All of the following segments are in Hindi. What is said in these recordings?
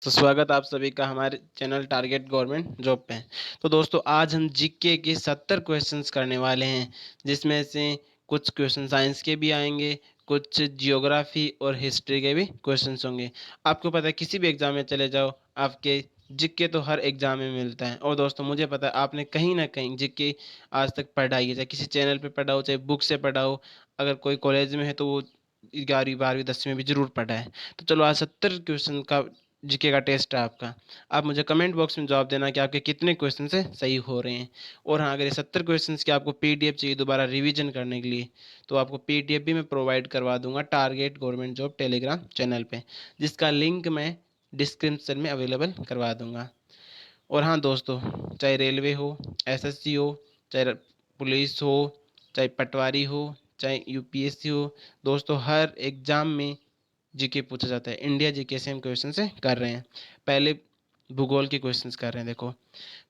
तो स्वागत आप सभी का हमारे चैनल टारगेट गवर्नमेंट जॉब पे। तो दोस्तों आज हम जीके के 70 क्वेश्चंस करने वाले हैं, जिसमें से कुछ क्वेश्चन साइंस के भी आएंगे, कुछ जियोग्राफी और हिस्ट्री के भी क्वेश्चंस होंगे। आपको पता है किसी भी एग्जाम में चले जाओ, आपके जीके तो हर एग्जाम में मिलता है। और दोस्तों मुझे पता है आपने कहीं ना कहीं जीके आज तक पढ़ा ही है, चाहे किसी चैनल पे पढ़ा हो, चाहे बुक से पढ़ा हो। अगर कोई कॉलेज में है तो वो 11वीं 12वीं 10वीं में भी जरूर पढ़ा है। तो चलो आज 70 क्वेश्चन का जीके का टेस्ट है आपका। आप मुझे कमेंट बॉक्स में जवाब देना कि आपके कितने क्वेश्चन से सही हो रहे हैं। और हाँ, अगर ये 70 क्वेश्चन की आपको पीडीएफ चाहिए दोबारा रिवीजन करने के लिए, तो आपको पीडीएफ भी मैं प्रोवाइड करवा दूंगा target government job Telegram channel पे, जिसका लिंक मैं डिस्क्रिप्शन में अवेलेबल करवा दूंगा। और हाँ दोस्तों, चाहे रेलवे हो, एसएससी हो, चाहे पुलिस हो, चाहे पटवारी हो, चाहे यूपीएससी हो, दोस्तों हर एग्जाम में जीके पूछा जाता है। इंडिया जीके से हम क्वेश्चन से कर रहे हैं। पहले भूगोल के क्वेश्चंस कर रहे हैं। देखो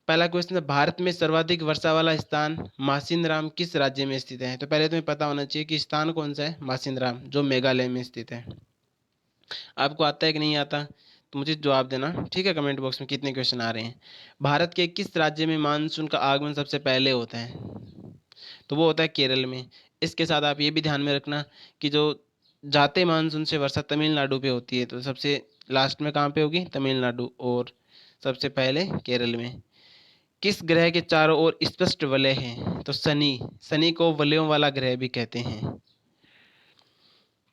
पहला क्वेश्चन है, भारत में सर्वाधिक वर्षा वाला स्थान मासिनराम किस राज्य में स्थित है? तो पहले तुम्हें पता होना चाहिए कि स्थान कौन सा है। मासिनराम जो मेघालय में स्थित है। आपको आता है कि नहीं आता तो मुझे जवाब देना, ठीक है, कमेंट बॉक्स में कितने क्वेश्चन आ रहे हैं। भारत के किस राज्य में मानसून का आगमन सबसे पहले होता है? तो वो होता है केरल में। इसके साथ आप ये भी ध्यान में रखना कि जो जाते मानसून से वर्षा तमिलनाडु पे होती है, तो सबसे लास्ट में कहाँ पे होगी? तमिलनाडु। और सबसे पहले केरल में। किस ग्रह के चारों ओर स्पष्ट वलय हैं? तो शनि। शनि को वलयों वाला ग्रह भी कहते हैं।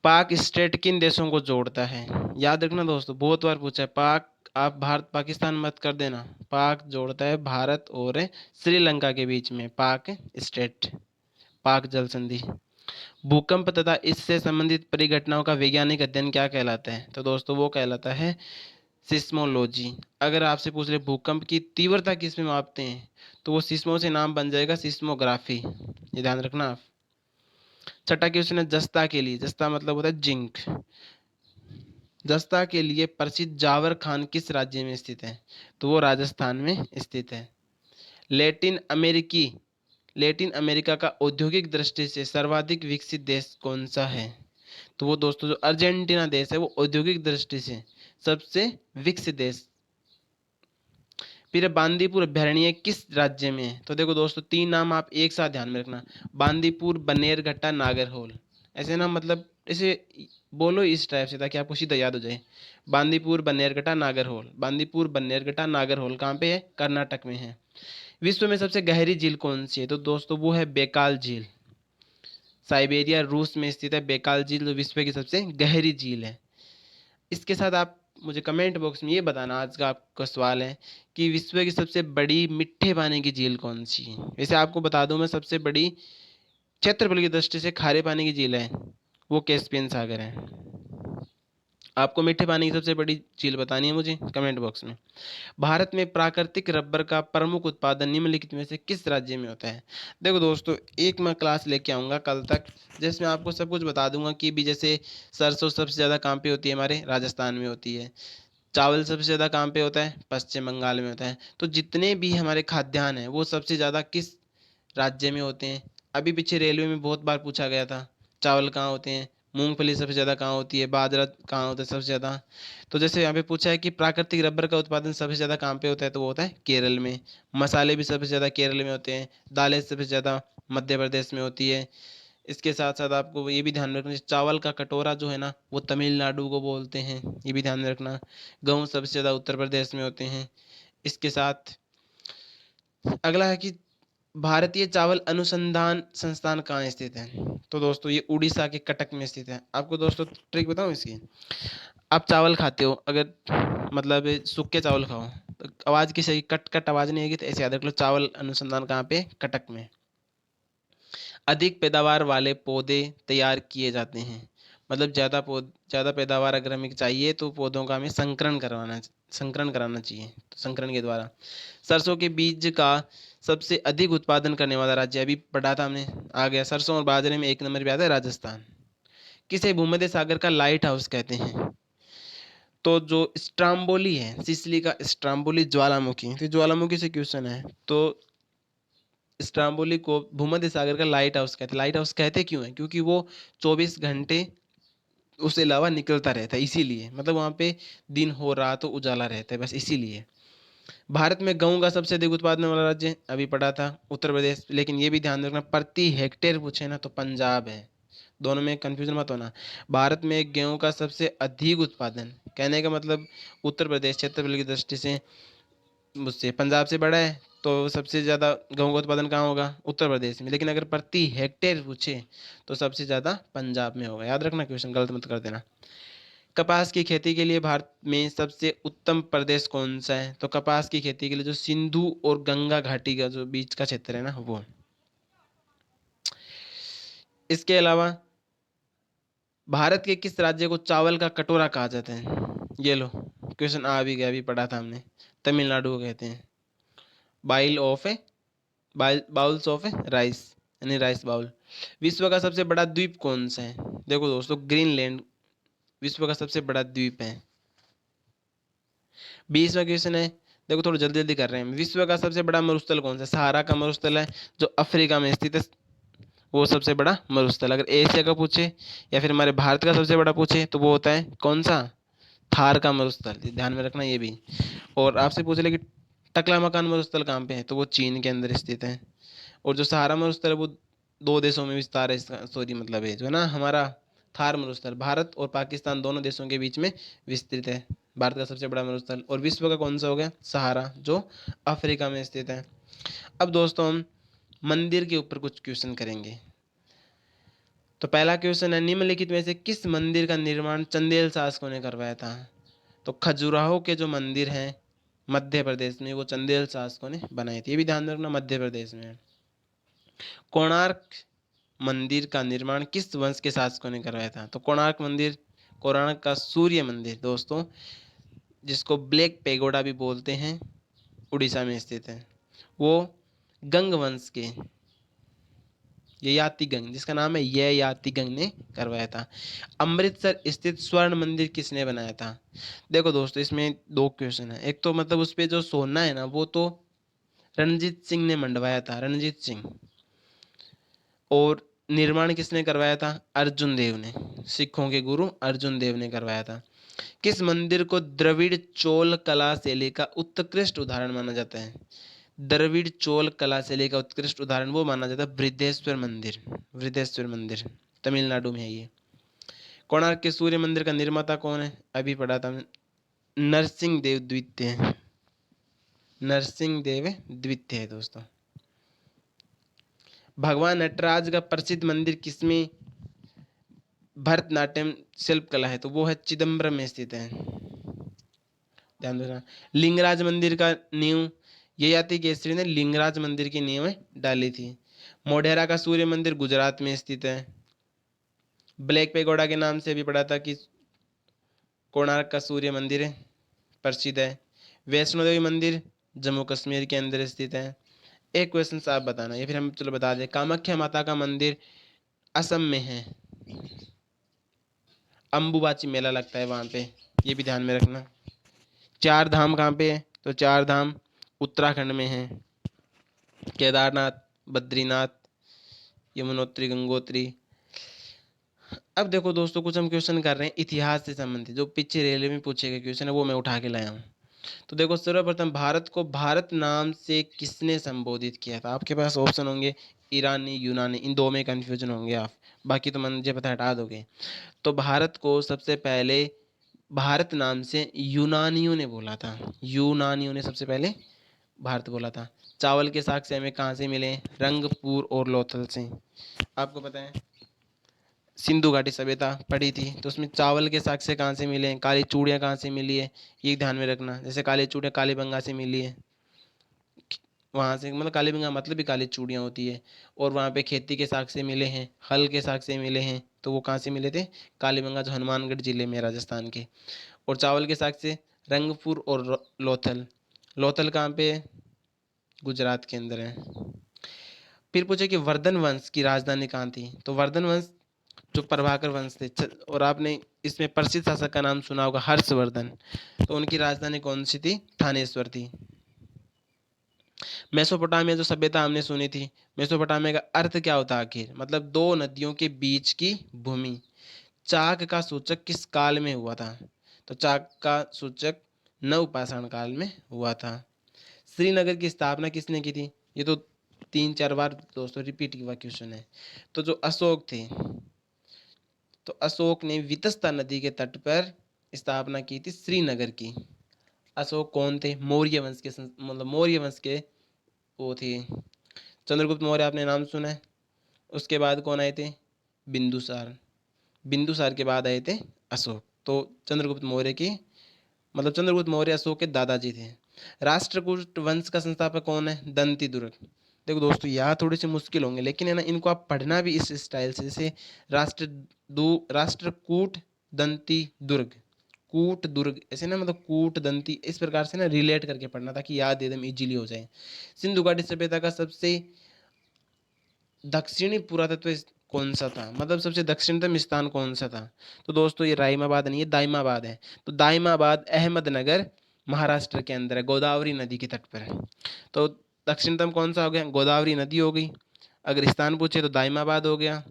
पाक स्टेट किन देशों को जोड़ता है? याद रखना दोस्तों, बहुत बार पूछा है। पाक, आप भारत पाकिस्तान मत कर देना। पाक जोड़ता है भारत और श्रीलंका के बीच में, पाक स्टेट, पाक जल संधि। भूकंप तथा इससे संबंधित परिघटनाओं का वैज्ञानिक अध्ययन क्या कहलाता है? तो दोस्तों वो कहलाता है सिस्मोलॉजी। अगर आपसे पूछ ले भूकंप की तीव्रता किस में मापते हैं, तो वो सिस्मो से नाम बन जाएगा सिस्मोग्राफी। ये ध्यान रखना आप। छठा क्वेश्चन है, जस्ता के लिए, जस्ता मतलब होता है जिंक, जस्ता के लिए प्रसिद्ध जावर खान किस राज्य में स्थित है? तो वो राजस्थान में स्थित है। लैटिन अमेरिकी, लैटिन अमेरिका का औद्योगिक दृष्टि से सर्वाधिक विकसित देश कौन सा है? तो वो दोस्तों जो अर्जेंटीना देश है, वो औद्योगिक दृष्टि से सबसे विकसित देश। फिर बांदीपुर अभ्यारण्य किस राज्य में है? तो देखो दोस्तों, तीन नाम आप एक साथ ध्यान में रखना। बांदीपुर, बनेरघट्टा, नागरहोल। ऐसे ना, मतलब इसे बोलो इस टाइप से ताकि आपको सीधा याद हो जाए। बांदीपुर, बनेरघट्टा, नागरहोल। बांदीपुर, बनेरघट्टा, नागरहोल कहाँ पे है? कर्नाटक में है। विश्व में सबसे गहरी झील कौन सी है? तो दोस्तों वो है बैकाल झील। साइबेरिया रूस में स्थित है बैकाल झील, जो विश्व की सबसे गहरी झील है। इसके साथ आप मुझे कमेंट बॉक्स में ये बताना, आज का आपका सवाल है कि विश्व की सबसे बड़ी मीठे पानी की झील कौन सी है? वैसे आपको बता दूं मैं, सबसे बड़ी क्षेत्रफल की दृष्टि से खारे पानी की झील है, वो कैस्पियन सागर है। आपको मीठे पानी की सबसे बड़ी झील बतानी है मुझे कमेंट बॉक्स में। भारत में प्राकृतिक रबर का प्रमुख उत्पादन निम्नलिखित में से किस राज्य में होता है? देखो दोस्तों, एक मैं क्लास लेके आऊँगा कल तक, जिसमें आपको सब कुछ बता दूंगा कि भी जैसे सरसों सबसे ज़्यादा कहाँ पे होती है? हमारे राजस्थान में होती है। चावल सबसे ज़्यादा कहाँ पे होता है? पश्चिम बंगाल में होता है। तो जितने भी हमारे खाद्यान्न हैं वो सबसे ज़्यादा किस राज्य में होते हैं? अभी पीछे रेलवे में बहुत बार पूछा गया था, चावल कहाँ होते हैं, मूंगफली सबसे ज़्यादा कहाँ होती है, बाजरा कहाँ होता है सबसे ज़्यादा। तो जैसे यहाँ पे पूछा है कि प्राकृतिक रबर का उत्पादन सबसे ज़्यादा कहाँ पे होता है, तो वो होता है केरल में। मसाले भी सबसे ज़्यादा केरल में होते हैं। दालें सबसे ज़्यादा मध्य प्रदेश में होती है। इसके साथ साथ आपको ये भी ध्यान में रखना, चावल का कटोरा जो है ना, वो तमिलनाडु को बोलते हैं, ये भी ध्यान में रखना। गेहूँ सबसे ज़्यादा उत्तर प्रदेश में होते हैं। इसके साथ अगला है कि भारतीय चावल अनुसंधान संस्थान कहाँ स्थित है? तो दोस्तों ये उड़ीसा के कटक में स्थित है। आपको दोस्तों ट्रिक बताऊँ इसकी। आप चावल खाते हो, अगर मतलब सूखे चावल खाओ तो आवाज़ की सही कट कट आवाज़ नहीं आएगी, तो ऐसे याद रख लो, चावल अनुसंधान कहाँ पे? कटक में। अधिक पैदावार वाले पौधे तैयार किए जाते हैं, मतलब ज़्यादा पैदावार अगर हमें चाहिए तो पौधों का हमें संकरण कराना चाहिए, तो संकरण के द्वारा। सरसों के बीज का सबसे अधिक उत्पादन करने वाला राज्य, अभी पढ़ा था हमने, आ गया, सरसों और बाजरे में एक नंबर पे आता है राजस्थान। किसे भूमध्य सागर का लाइट हाउस कहते हैं? तो जो स्ट्राम्बोली है, सिसली का स्ट्राम्बोली ज्वालामुखी, तो ज्वालामुखी से क्वेश्चन है। तो स्ट्राम्बोली को भूमध्य सागर का लाइट हाउस कहते हैं। लाइट हाउस कहते क्यों है? क्योंकि वो 24 घंटे उसके अलावा निकलता रहता है, इसीलिए मतलब वहाँ पे दिन हो रहा तो उजाला रहता है, बस इसीलिए। भारत में गेहूं का सबसे अधिक उत्पादन वाला राज्य अभी पढ़ा था उत्तर प्रदेश, लेकिन ये भी ध्यान रखना प्रति हेक्टेयर पूछे ना तो पंजाब है। दोनों में कंफ्यूजन मत होना। भारत में गेहूं का सबसे अधिक उत्पादन, कहने का मतलब उत्तर प्रदेश क्षेत्रफल की दृष्टि से मुझसे पंजाब से बड़ा है, तो सबसे ज़्यादा गेहूं का उत्पादन कहाँ होगा, उत्तर प्रदेश में। लेकिन अगर प्रति हेक्टेयर पूछे तो सबसे ज़्यादा पंजाब में होगा। याद रखना, क्वेश्चन गलत मत कर देना। कपास की खेती के लिए भारत में सबसे उत्तम प्रदेश कौन सा है, तो कपास की खेती के लिए जो सिंधु और गंगा घाटी का जो बीच का क्षेत्र है ना वो। इसके अलावा भारत के किस राज्य को चावल का कटोरा कहा जाता है, ये लो क्वेश्चन आ भी गया, अभी पढ़ा था हमने। तमिलनाडु को कहते हैं bile of A bowls of A rice, यानी राइस बाउल। विश्व का सबसे बड़ा द्वीप कौन सा है, देखो दोस्तों ग्रीनलैंड विश्व का सबसे बड़ा द्वीप है। 20वां क्वेश्चन है, देखो थोड़ा जल्दी जल्दी कर रहे हैं। विश्व का सबसे बड़ा मरुस्थल कौन सा है, सहारा का मरुस्थल है जो अफ्रीका में स्थित है, वो सबसे बड़ा मरुस्थल। अगर एशिया का पूछे या फिर हमारे भारत का सबसे बड़ा पूछे तो वो होता है कौन सा, थार का मरुस्थल, ध्यान में रखना ये भी। और आपसे पूछ ले कि टकला मकान मरुस्थल कहाँ पे है, तो वो चीन के अंदर स्थित है। और जो सहारा मरुस्थल है वो दो देशों में विस्तार है, इसका सॉरी मतलब है जो है ना हमारा थार मरुस्थल भारत और पाकिस्तान दोनों देशों के बीच में विस्तृत है, भारत का सबसे बड़ा मरुस्थल। और विश्व का कौन सा हो गया, सहारा जो अफ्रीका में स्थित है। अब दोस्तों हम मंदिर के ऊपर कुछ क्वेश्चन करेंगे। तो पहला क्वेश्चन है, निम्नलिखित में से किस मंदिर का निर्माण चंदेल शासकों ने करवाया था, तो खजुराहो के जो मंदिर हैं मध्य प्रदेश में वो चंदेल शासकों ने बनाए थे, ये भी ध्यान रखना मध्य प्रदेश में है। कोणार्क मंदिर का निर्माण किस वंश के शासकों ने करवाया था, तो कोणार्क मंदिर, कोणार्क का सूर्य मंदिर दोस्तों, जिसको ब्लैक पेगोडा भी बोलते हैं, उड़ीसा में स्थित है। वो गंग वंश के ययाति गंग, जिसका नाम है ययाति गंग ने करवाया था। अमृतसर स्थित स्वर्ण मंदिर किसने बनाया था, देखो दोस्तों इसमें दो क्वेश्चन है। एक तो मतलब उस पे जो सोना है ना वो तो रणजीत सिंह ने मंडवाया था, रणजीत सिंह। और निर्माण किसने करवाया था, अर्जुन देव ने, सिखों के गुरु अर्जुन देव ने करवाया था। किस मंदिर को द्रविड़ चोल कला शैली का उत्कृष्ट उदाहरण माना जाता है, द्रविड़ चोल कला शैली का उत्कृष्ट उदाहरण वो माना जाता है बृहदेश्वर मंदिर, बृहदेश्वर मंदिर तमिलनाडु में है ये। कोणार्क के सूर्य मंदिर का निर्माता कौन है, अभी पढ़ा था नरसिंह देव द्वितीय, नरसिंह देव द्वितीय है दोस्तों। भगवान नटराज का प्रसिद्ध मंदिर किसमें भरतनाट्यम शिल्प कला है, तो वो है चिदम्बरम में स्थित है, ध्यान देना। लिंगराज मंदिर का नींव ययाति केसरी ने लिंगराज मंदिर की नींव डाली थी। मोढेरा का सूर्य मंदिर गुजरात में स्थित है। ब्लैक पेगोडा के नाम से भी पढ़ा था कि कोणार्क का सूर्य मंदिर प्रसिद्ध है। वैष्णो देवी मंदिर जम्मू कश्मीर के अंदर स्थित है। एक क्वेश्चन आप बताना या फिर हम चलो बता दें, कामाख्या माता का मंदिर असम में है, अम्बुबाची मेला लगता है वहाँ पे, ये भी ध्यान में रखना। चार धाम कहाँ पे है, तो चार धाम उत्तराखंड में है, केदारनाथ, बद्रीनाथ, यमुनोत्री, गंगोत्री। अब देखो दोस्तों कुछ हम क्वेश्चन कर रहे हैं इतिहास से संबंधित, जो पीछे रेलवे में पूछे गए क्वेश्चन है वो मैं उठा के लाया हूँ। तो देखो सर्वप्रथम भारत को भारत नाम से किसने संबोधित किया था, आपके पास ऑप्शन होंगे ईरानी, यूनानी, इन दो में कंफ्यूजन होंगे आप, बाकी तो मुझे पता हटा दोगे। तो भारत को सबसे पहले भारत नाम से यूनानियों ने बोला था, यूनानियों ने सबसे पहले भारत बोला था। चावल के साक्ष्य हमें कहाँ से मिले, रंगपुर और लोथल से। आपको पता है सिंधु घाटी सभ्यता पढ़ी थी, तो उसमें चावल के साक्ष्य कहाँ से मिले हैं, काली चूड़ियाँ कहाँ से मिली है, ये ध्यान में रखना। जैसे काली चूड़ियाँ कालीबंगा से मिली है, वहाँ से मतलब कालीबंगा मतलब भी काली चूड़ियाँ होती है। और वहाँ पे खेती के साक्ष्य मिले हैं, हल के साक्ष्य मिले हैं, तो वो कहाँ से मिले थे, कालीबंगा जो हनुमानगढ़ जिले में राजस्थान के। और चावल के साक्ष्य रंगपुर और लोथल, लोथल कहाँ पे है, गुजरात के अंदर है। फिर पूछे कि वर्धन वंश की राजधानी कहाँ थी, तो वर्धन वंश जो प्रभाकर वंश थे, और आपने इसमें प्रसिद्ध शासक का नाम सुना होगा हर्षवर्धन, तो उनकी राजधानी कौन सी थी, थानेश्वर थी। मेसोपोटामिया जो सभ्यता हमने सुनी थी, मेसोपोटामिया का अर्थ क्या होता है आखिर, मतलब दो नदियों के बीच की भूमि। चाक का सूचक किस काल में हुआ था? तो चाक का सूचक नवपाषाण काल में हुआ था। श्रीनगर की स्थापना किसने की थी? ये तो 3-4 बार दोस्तों रिपीट हुआ क्वेश्चन है। तो जो अशोक थे, तो अशोक ने वितस्ता नदी के तट पर स्थापना की थी श्रीनगर की। अशोक कौन थे? मौर्य वंश के मतलब मौर्य वंश के वो थे। चंद्रगुप्त मौर्य आपने नाम सुना है। उसके बाद कौन आए थे? बिंदुसार। बिंदुसार के बाद आए थे अशोक। तो चंद्रगुप्त मौर्य की मतलब चंद्रगुप्त मौर्य अशोक के दादाजी थे। राष्ट्रकूट वंश का संस्थापक कौन है? दंती दुर्ग। देखो दोस्तों यहाँ थोड़ी सी मुश्किल होंगे, लेकिन है ना, इनको आप पढ़ना भी इस स्टाइल से, जैसे राष्ट्रकूट दंती दुर्ग, कूट दुर्ग, ऐसे ना, मतलब कूट दंती, इस प्रकार से ना रिलेट करके पढ़ना ताकि याद एकदम इजीली हो जाए। सिंधु घाटी सभ्यता का सबसे दक्षिणी पुरातत्व कौन सा था? मतलब सबसे दक्षिणतम स्थान कौन सा था? तो दोस्तों ये राइमाबाद नहीं है, दाइमाबाद है। तो दाइमाबाद अहमदनगर महाराष्ट्र के अंदर है, गोदावरी नदी के तट पर है। तो दक्षिणतम कौन सा हो गया? गोदावरी नदी हो गई। अगर स्थान पूछे तो दाइमाबाद हो गया,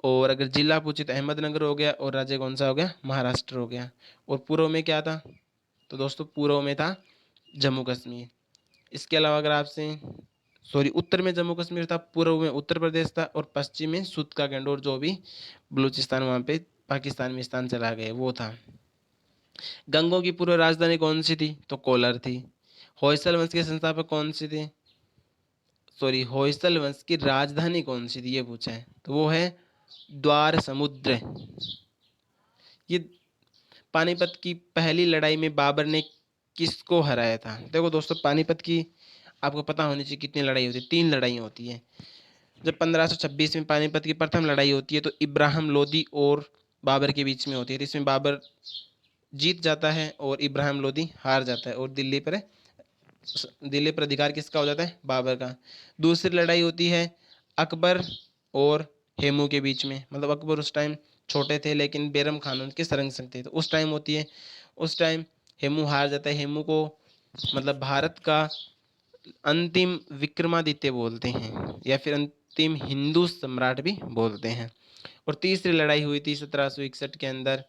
और अगर जिला पूछे तो अहमदनगर हो गया, और राज्य कौन सा हो गया? महाराष्ट्र हो गया। और पूर्व में क्या था? तो दोस्तों पूर्व में था जम्मू कश्मीर। इसके अलावा अगर आपसे उत्तर में जम्मू कश्मीर था, पूर्व में उत्तर प्रदेश था, और पश्चिम में सुत का गंडोर जो भी बलूचिस्तान वहाँ पे पाकिस्तान में स्थान चला गए वो था। गंगों की पूर्व राजधानी कौन सी थी? तो कोलार थी। होयसल वंश के संस्थापक कौन से थे? होयसल वंश की राजधानी कौन सी थी ये पूछा है, तो वो है द्वार समुद्र। ये पानीपत की पहली लड़ाई में बाबर ने किसको हराया था? देखो दोस्तों पानीपत की आपको पता होनी चाहिए कितनी लड़ाई होती है। 3 लड़ाइयाँ होती है। जब 1526 में पानीपत की प्रथम लड़ाई होती है तो इब्राहिम लोदी और बाबर के बीच में होती है। तो इसमें बाबर जीत जाता है और इब्राहिम लोदी हार जाता है, और दिल्ली पर अधिकार किसका हो जाता है? बाबर का। दूसरी लड़ाई होती है अकबर और हेमू के बीच में। मतलब अकबर उस टाइम छोटे थे, लेकिन बैरम खान उनके संरक्षक थे, तो उस टाइम होती है। उस टाइम हेमू हार जाता है। हेमू को मतलब भारत का अंतिम विक्रमादित्य बोलते हैं, या फिर अंतिम हिंदू सम्राट भी बोलते हैं। और तीसरी लड़ाई हुई थी 1761 के अंदर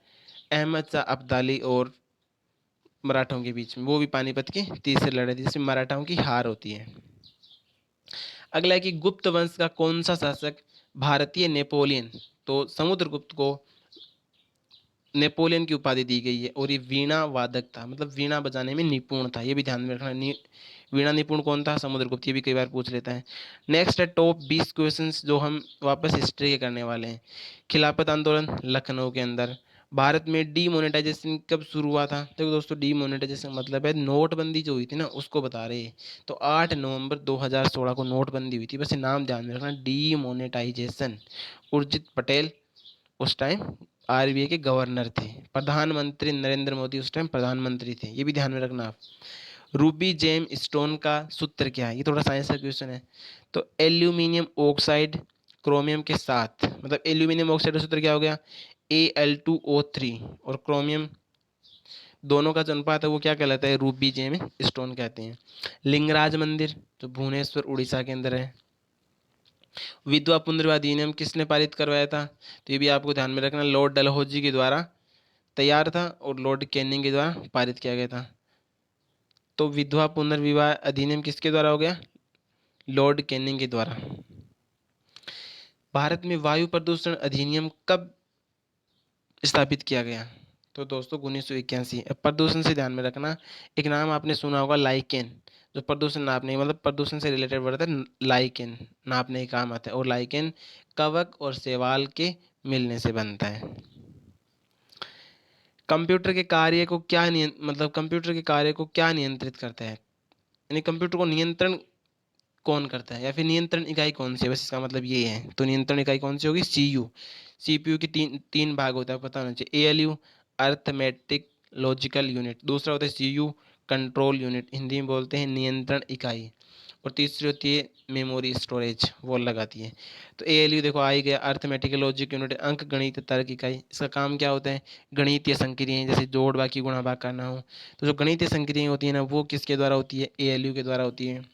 अहमद शाह अब्दाली और मराठों के बीच में, वो भी पानीपत की तीसरी लड़ाई थी जिसमें मराठाओं की हार होती है। अगला है कि गुप्त वंश का कौन सा शासक भारतीय नेपोलियन, तो समुद्रगुप्त को नेपोलियन की उपाधि दी गई है, और ये वीणा वादक था, मतलब वीणा बजाने में निपुण था। ये भी ध्यान में रखना। वीणा निपुण कौन था? समुद्रगुप्त। ये भी कई बार पूछ लेता है। नेक्स्ट है टॉप 20 क्वेश्चंस जो हम वापस हिस्ट्री के करने वाले हैं। खिलाफत आंदोलन लखनऊ के अंदर। भारत में डीमोनेटाइजेशन कब शुरू हुआ था? देखो दोस्तों डीमोनेटाइजेशन मतलब है नोटबंदी जो हुई थी ना, उसको बता रहे हैं। तो 8 नवंबर 2016 को नोटबंदी हुई थी। बस ये नाम ध्यान में रखना, डीमोनेटाइजेशन। उर्जित पटेल उस टाइम आरबीआई के गवर्नर थे। प्रधानमंत्री नरेंद्र मोदी उस टाइम प्रधानमंत्री थे। ये भी ध्यान में रखना आप। रूबी जेम स्टोन का सूत्र क्या है? ये थोड़ा साइंस का क्वेश्चन है। तो एल्यूमिनियम ऑक्साइड क्रोमियम के साथ, मतलब एल्यूमिनियम ऑक्साइड का सूत्र क्या हो गया? Al2O3। और क्रोमियम दोनों का जो अनुपात है वो क्या कहलाता है? रूबी जेम स्टोन कहते हैं। लिंगराज मंदिर जो भुवनेश्वर उड़ीसा के अंदर है। विधवा पुनर्विवाह अधिनियम किसने पारित करवाया था? तो ये भी आपको ध्यान में रखना, लॉर्ड डलहौजी के द्वारा तैयार था और लॉर्ड कैनिंग के द्वारा पारित किया गया था। तो विधवा पुनर्विवाह अधिनियम किसके द्वारा हो गया? लॉर्ड कैनिंग के द्वारा। भारत में वायु प्रदूषण अधिनियम कब स्थापित किया गया? तो दोस्तों 1981। अब प्रदूषण से ध्यान में रखना, एक नाम आपने सुना होगा लाइकेन, जो प्रदूषण नापने मतलब प्रदूषण से रिलेटेड वर्ड है। लाइकेन नापने के काम आता है, और लाइकेन कवक और शैवाल के मिलने से बनता है। कंप्यूटर के कार्य को क्या मतलब कंप्यूटर के कार्य को क्या नियंत्रित करता है? यानी कंप्यूटर को नियंत्रण कौन करता है, या फिर नियंत्रण इकाई कौन सी है? बस इसका मतलब ये है। तो नियंत्रण इकाई कौन सी होगी? सीयू। सीपीयू के तीन भाग होता है, पता होना चाहिए। एएलयू अर्थमेटिक लॉजिकल यूनिट, दूसरा होता है सीयू कंट्रोल यूनिट, हिंदी में बोलते हैं नियंत्रण इकाई, और तीसरी होती है मेमोरी स्टोरेज, वो लगाती है। तो एएलयू देखो आ ही गया, अर्थमेटिक लॉजिक यूनिट, अंक गणित तर्क इकाई। इसका काम क्या होता है? गणितीय संक्रियाएं, जैसे जोड़ बाकी गुणा भाग करना हो, तो जो गणितीय संक्रियाएं होती है ना, वो किसके द्वारा होती है? एएलयू के द्वारा होती है।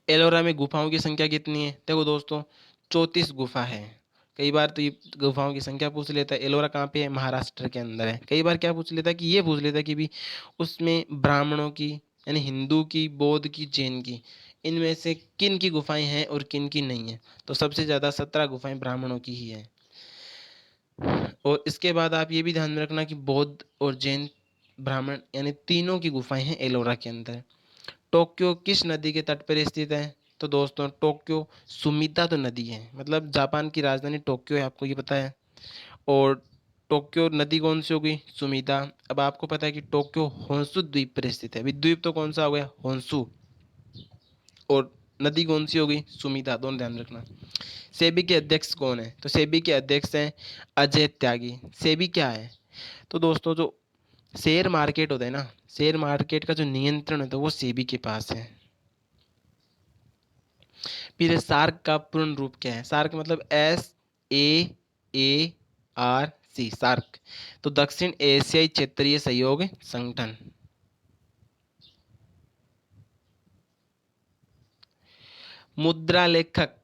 एलोरा में गुफाओं की संख्या कितनी है? देखो दोस्तों 34 गुफा है। कई बार तो ये गुफाओं की संख्या पूछ लेता है। एलोरा कहाँ पे है? महाराष्ट्र के अंदर है। कई बार क्या पूछ लेता है कि ये पूछ लेता है कि भी उसमें ब्राह्मणों की, यानी हिंदू की, बौद्ध की, जैन की, इनमें से किन की गुफाएं हैं और किन की नहीं है। तो सबसे ज़्यादा 17 गुफाएं ब्राह्मणों की ही है। और इसके बाद आप ये भी ध्यान में रखना कि बौद्ध और जैन, ब्राह्मण, यानी तीनों की गुफाएं हैं एलोरा के अंदर। टोक्यो किस नदी के तट पर स्थित है? तो दोस्तों टोक्यो सुमिता तो नदी है, मतलब जापान की राजधानी टोक्यो है, आपको ये पता है। और टोक्यो नदी कौन सी होगी? सुमिता। अब आपको पता है कि टोक्यो होन्शु द्वीप पर स्थित है। अभी द्वीप तो कौन सा हो गया? होन्शु। और नदी कौन सी होगी? सुमिता। दोनों ध्यान रखना। सेबी के अध्यक्ष कौन है? तो सेबी के अध्यक्ष हैं अजय त्यागी। सेबी क्या है? तो दोस्तों जो शेयर मार्केट होता है ना, शेयर मार्केट का जो नियंत्रण होता है वो सेबी के पास है। फिर सार्क का पूर्ण रूप क्या है? सार्क मतलब SAARC, सार्क। तो दक्षिण एशियाई क्षेत्रीय सहयोग संगठन। मुद्रा लेखक,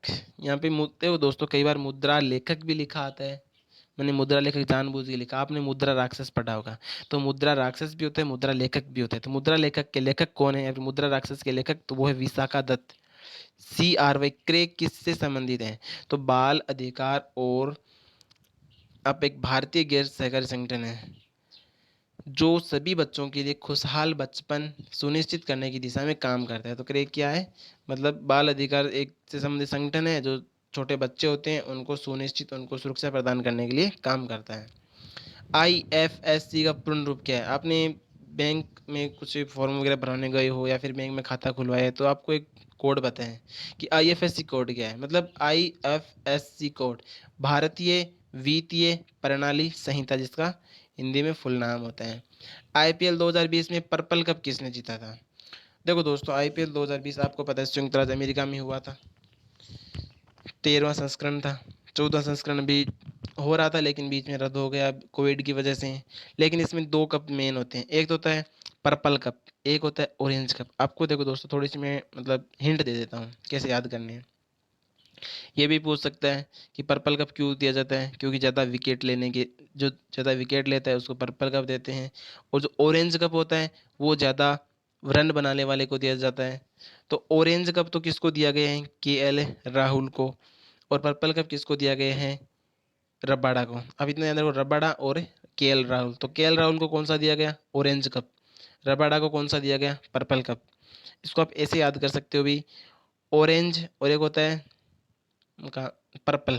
यहाँ पे देखो दोस्तों, कई बार मुद्रा लेखक भी लिखा आता है। मैंने मुद्रा लेखक जानबूझ के लिखा। आपने मुद्रा राक्षस पढ़ा होगा। तो मुद्रा राक्षस भी होता है, मुद्रा लेखक भी होता है। तो मुद्रा लेखक के लेखक कौन है, या फिर मुद्रा राक्षस के लेखक? तो वो है विशाखा दत्त। CRY क्रे किससे संबंधित है? तो बाल अधिकार और अब एक भारतीय गैर सरकारी संगठन है जो सभी बच्चों के लिए खुशहाल बचपन सुनिश्चित करने की दिशा में काम करता है। तो क्रे क्या है? मतलब बाल अधिकार एक से संबंधित संगठन है जो छोटे बच्चे होते हैं उनको सुनिश्चित, उनको सुरक्षा प्रदान करने के लिए काम करता है। IFSC का पूर्ण रूप क्या है? आपने बैंक में कुछ फॉर्म वगैरह भरवाने गए हो या फिर बैंक में खाता खुलवाया है, तो आपको एक कोड बताएं कि IFSC कोड क्या है। मतलब IFSC कोड भारतीय वित्तीय प्रणाली संहिता, जिसका हिंदी में फुल नाम होता है। IPL 2020 में पर्पल कप किसने जीता था? देखो दोस्तों, IPL 2020 आपको पता है संयुक्त राज्य अमेरिका में हुआ था। 13वां संस्करण था। 14वां संस्करण भी हो रहा था लेकिन बीच में रद्द हो गया कोविड की वजह से। लेकिन इसमें दो कप मेन होते हैं, एक तो होता है पर्पल कप, एक होता है ऑरेंज कप। आपको देखो दोस्तों, थोड़ी सी मैं मतलब हिंट दे देता हूँ कैसे याद करने हैं। ये भी पूछ सकता है कि पर्पल कप क्यों दिया जाता है? क्योंकि ज़्यादा विकेट लेने के, जो ज़्यादा विकेट लेता है उसको पर्पल कप देते हैं। और जो ऑरेंज कप होता है वो ज़्यादा रन बनाने वाले को दिया जाता है। तो ऑरेंज कप तो किसको दिया गया है? KL राहुल को। और पर्पल कप किसको दिया गया है? रबाडा को। अब इतना याद रखो, रबाडा और KL राहुल। तो KL राहुल को कौन सा दिया गया? Orange cup. रबाडा को कौन सा दिया गया? Purple cup. इसको आप ऐसे याद कर सकते हो भी, ऑरेंज और एक होता है उनका पर्पल।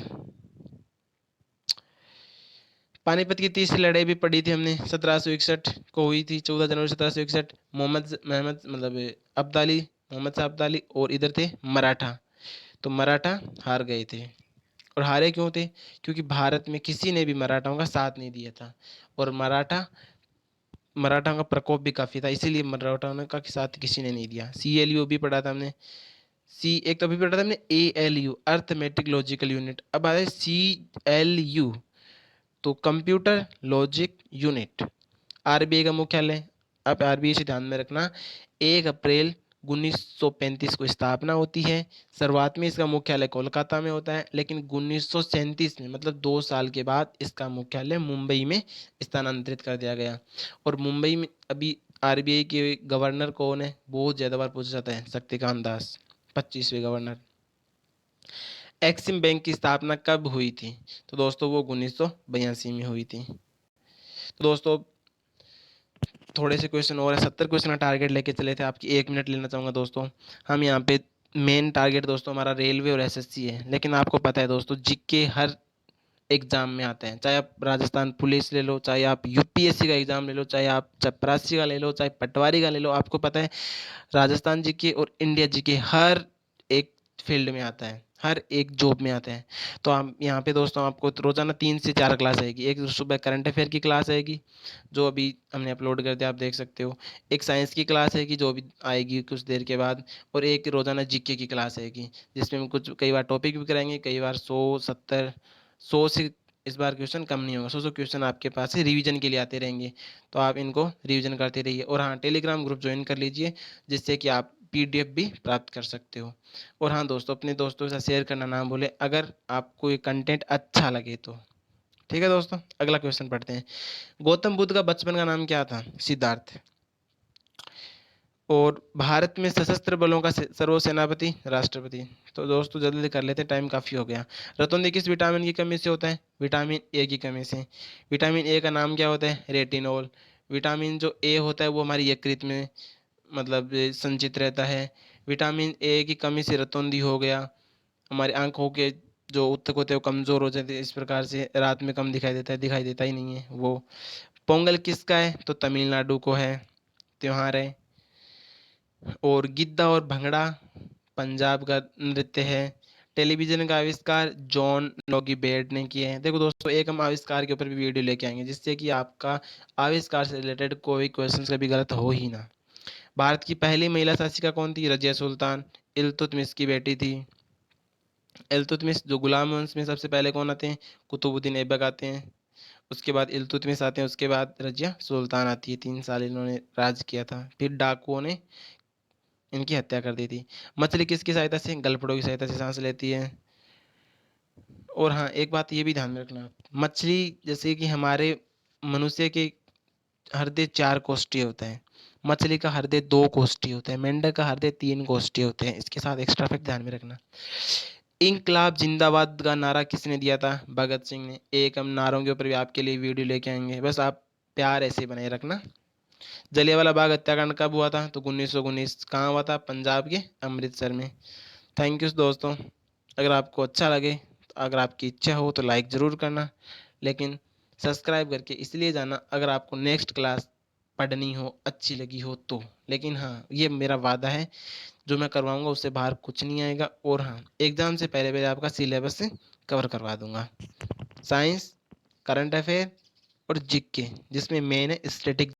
पानीपत की तीसरी लड़ाई भी पढ़ी थी हमने, 1761 को हुई थी, 14 जनवरी 1761। मोहम्मद महमद मतलब अब्दाली, मोहम्मद शाह अब्दाली, और इधर थे मराठा। तो मराठा हार गए थे। और हारे क्यों थे? क्योंकि भारत में किसी ने भी मराठाओं का साथ नहीं दिया था। और मराठाओं का प्रकोप भी काफ़ी था, इसीलिए मराठाओं का साथ किसी ने नहीं दिया। CLU भी पढ़ा था हमने। एक तो अभी पढ़ा था हमने ALU, अर्थमेटिक लॉजिकल यूनिट। अब आया CLU, तो कंप्यूटर लॉजिक यूनिट। RBI का मुख्यालय, अब RBI से ध्यान में रखना, 1 अप्रैल 1935 को स्थापना होती है। शुरुआत में इसका मुख्यालय कोलकाता में होता है, लेकिन 1937 में मतलब 2 साल के बाद इसका मुख्यालय मुंबई में स्थानांतरित कर दिया गया। और मुंबई में अभी RBI के गवर्नर कौन है? बहुत ज़्यादा बार पूछा जाता है, Shaktikanta Das, 25वें governor. Exim bank की स्थापना कब हुई थी? तो दोस्तों वो 1982 में हुई थी। तो दोस्तों थोड़े से क्वेश्चन और है, 70 क्वेश्चन का टारगेट लेके चले थे, आपकी 1 मिनट लेना चाहूँगा दोस्तों। हम यहाँ पे मेन टारगेट दोस्तों हमारा रेलवे और SSC है, लेकिन आपको पता है दोस्तों जीके हर एग्जाम में आते हैं। चाहे आप राजस्थान पुलिस ले लो, चाहे आप UPSC का एग्जाम ले लो, चाहे आप चपरासी का ले लो, चाहे पटवारी का ले लो, आपको पता है राजस्थान जीके और इंडिया जीके हर एक फील्ड में आता है, हर एक जॉब में आता है। तो हम यहाँ पे दोस्तों आपको रोजाना 3 से 4 क्लास आएगी। एक सुबह करंट अफेयर की क्लास आएगी जो अभी हमने अपलोड कर दिया, आप देख सकते हो। एक साइंस की क्लास आएगी जो अभी आएगी कुछ देर के बाद। और एक रोजाना जीके की क्लास आएगी जिसमें हम कुछ कई बार टॉपिक भी कराएंगे, कई बार 100 से इस बार क्वेश्चन कम नहीं होगा, 100 क्वेश्चन आपके पास से रिवीजन के लिए आते रहेंगे। तो आप इनको रिवीजन करते रहिए। और हाँ, टेलीग्राम ग्रुप ज्वाइन कर लीजिए जिससे कि आप PDF भी प्राप्त कर सकते हो। और हाँ दोस्तों, अपने दोस्तों के साथ शेयर करना ना भूलें अगर आपको ये कंटेंट अच्छा लगे तो। ठीक है दोस्तों, अगला क्वेश्चन पढ़ते हैं। गौतम बुद्ध का बचपन का नाम क्या था? सिद्धार्थ। और भारत में सशस्त्र बलों का सर्वसेनापति राष्ट्रपति। तो दोस्तों जल्दी कर लेते हैं, टाइम काफ़ी हो गया। रतौंधी किस विटामिन की कमी से होता है? विटामिन ए की कमी से। विटामिन ए का नाम क्या होता है? रेटिनॉल। विटामिन जो ए होता है वो हमारी यकृत में मतलब संचित रहता है। विटामिन ए की कमी से रतौंधी हो गया। हमारी आंखों के जो ऊतक होते हैं वो कमज़ोर हो जाते हैं, इस प्रकार से रात में कम दिखाई देता है, दिखाई देता ही नहीं है वो। पोंगल किसका है? तो तमिलनाडु को है, त्योहार है। और गिद्दा और भंगड़ा पंजाब का नृत्य है। टेलीविजन का आविष्कार जॉन लॉगी बेड ने किया है। देखो दोस्तों, एक हम आविष्कार के ऊपर भी वीडियो लेके आएंगे जिससे कि आपका आविष्कार से रिलेटेड कोई क्वेश्चन कभी गलत हो ही ना। भारत की पहली महिला शासिका कौन थी? रजिया सुल्तान, इल्तुतमिश की बेटी थी। इल्तुतमिश जो गुलाम वंश में सबसे पहले कौन आते हैं? कुतुबुद्दीन ऐबक आते हैं। उसके बाद इल्तुतमिश आते हैं, उसके बाद रजिया सुल्तान आती है। 3 साल इन्होंने राज किया था। फिर डाकुओं ने इनकी हत्या कर दी थी। मछली किसकी सहायता से? गलफड़ों की सहायता से सांस लेती है। और हाँ, एक बात ये भी ध्यान में रखना, मछली जैसे कि हमारे मनुष्य के हृदय 4 कोष्ठीय होता है, मछली का हृदय 2 कोष्ठीय होता है, मेंढक का हृदय 3 कोष्ठीय होते हैं। इसके साथ एक्स्ट्रा फैक्ट ध्यान में रखना। इंकलाब जिंदाबाद का नारा किसने दिया था? भगत सिंह ने। एक हम नारों के ऊपर भी आपके लिए वीडियो लेके आएंगे, बस आप प्यार ऐसे बनाए रखना। जलियांवाला बाग हत्याकांड कब हुआ था? तो 1919। कहाँ हुआ था? पंजाब के अमृतसर में। थैंक यू दोस्तों। अगर आपको अच्छा लगे, अगर आपकी इच्छा हो तो लाइक ज़रूर करना, लेकिन सब्सक्राइब करके इसलिए जाना अगर आपको नेक्स्ट क्लास पढ़नी हो, अच्छी लगी हो तो। लेकिन हाँ, ये मेरा वादा है, जो मैं करवाऊंगा उससे बाहर कुछ नहीं आएगा। और हाँ, एग्ज़ाम से पहले पहले आपका सिलेबस से कवर करवा दूंगा। साइंस, करंट अफेयर और जीके, जिसमें मेन है स्टैटिक